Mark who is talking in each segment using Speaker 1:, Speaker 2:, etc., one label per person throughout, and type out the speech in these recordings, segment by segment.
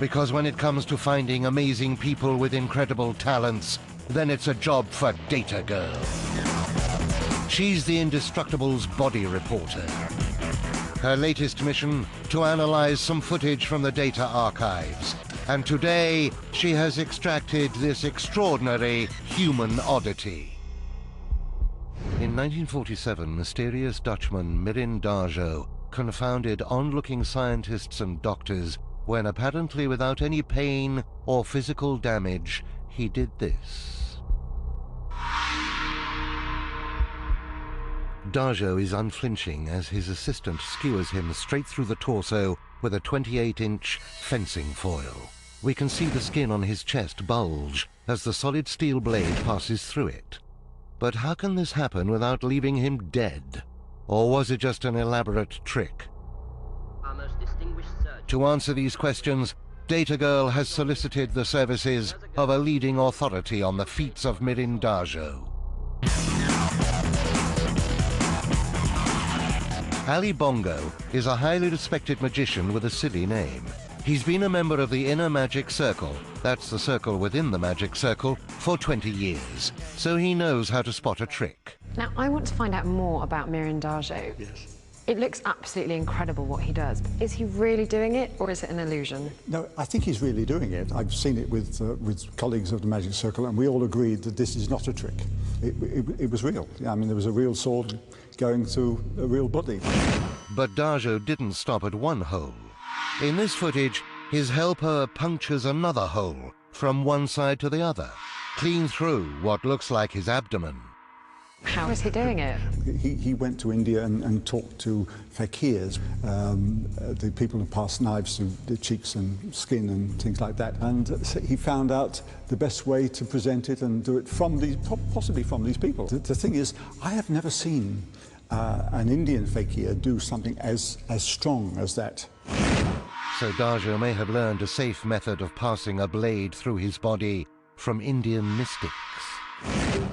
Speaker 1: Because when it comes to finding amazing people with incredible talents, then it's a job for Data Girl. She's the Indestructible's body reporter. Her latest mission, to analyze some footage from the data archives. And today, she has extracted this extraordinary human oddity. In 1947, mysterious Dutchman Mirin Dajo confounded onlooking scientists and doctors when, apparently without any pain or physical damage, he did this. Dajo is unflinching as his assistant skewers him straight through the torso with a 28-inch fencing foil. We can see the skin on his chest bulge as the solid steel blade passes through it. But how can this happen without leaving him dead? Or was it just an elaborate trick?
Speaker 2: Our most distinguished surgeon.
Speaker 1: To answer these questions, Data Girl has solicited the services of a leading authority on the feats of Mirin Dajo. Ali Bongo is a highly respected magician with a silly name. He's been a member of the Inner Magic Circle, that's the circle within the Magic Circle, for 20 years, so he knows how to spot a trick.
Speaker 3: Now, I want to find out more about Mirin Dajo.
Speaker 4: Yes.
Speaker 3: It looks absolutely incredible what he does. Is he really doing it, or is it an illusion?
Speaker 4: No, I think he's really doing it. I've seen it with colleagues of the Magic Circle, and we all agreed that this is not a trick. It was real. I mean, there was a real sword going through a real body.
Speaker 1: But Dajo didn't stop at one hole. In this footage, his helper punctures another hole from one side to the other, clean through what looks like his abdomen.
Speaker 3: How is he doing it?
Speaker 4: He went to India and talked to fakirs, the people who pass knives through the cheeks and skin and things like that. And so he found out the best way to present it and do it from these, possibly from these people. The thing is, I have never seen an Indian fakir do something as strong as that.
Speaker 1: So Dajo may have learned a safe method of passing a blade through his body from Indian mystics.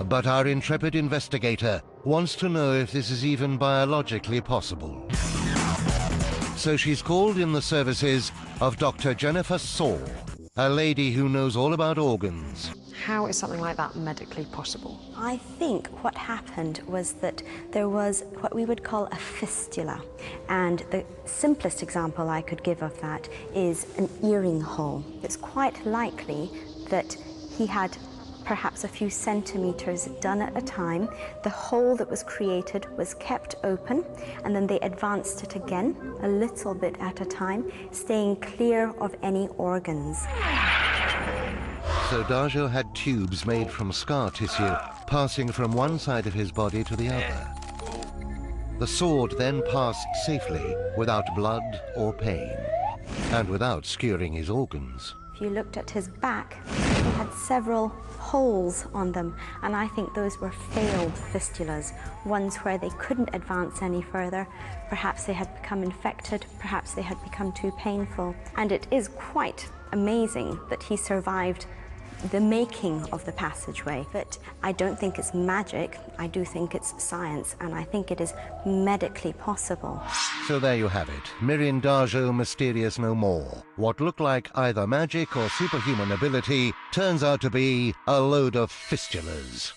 Speaker 1: But our intrepid investigator wants to know if this is even biologically possible. So she's called in the services of Dr. Jennifer Saw, a lady who knows all about organs.
Speaker 3: How is something like that medically possible?
Speaker 5: I think what happened was that there was what we would call a fistula. And the simplest example I could give of that is an earring hole. It's quite likely that he had perhaps a few centimeters done at a time. The hole that was created was kept open, and then they advanced it again, a little bit at a time, staying clear of any organs.
Speaker 1: So Dajo had tubes made from scar tissue passing from one side of his body to the other. The sword then passed safely without blood or pain, and without skewering his organs.
Speaker 5: If you looked at his back, he had several holes on them, and I think those were failed fistulas, ones where they couldn't advance any further. Perhaps they had become infected, perhaps they had become too painful. And it is quite amazing that he survived the making of the passageway. But I don't think it's magic, I do think it's science, and I think it is medically possible.
Speaker 1: So there you have it, Mirin Dajo mysterious no more. What looked like either magic or superhuman ability turns out to be a load of fistulas.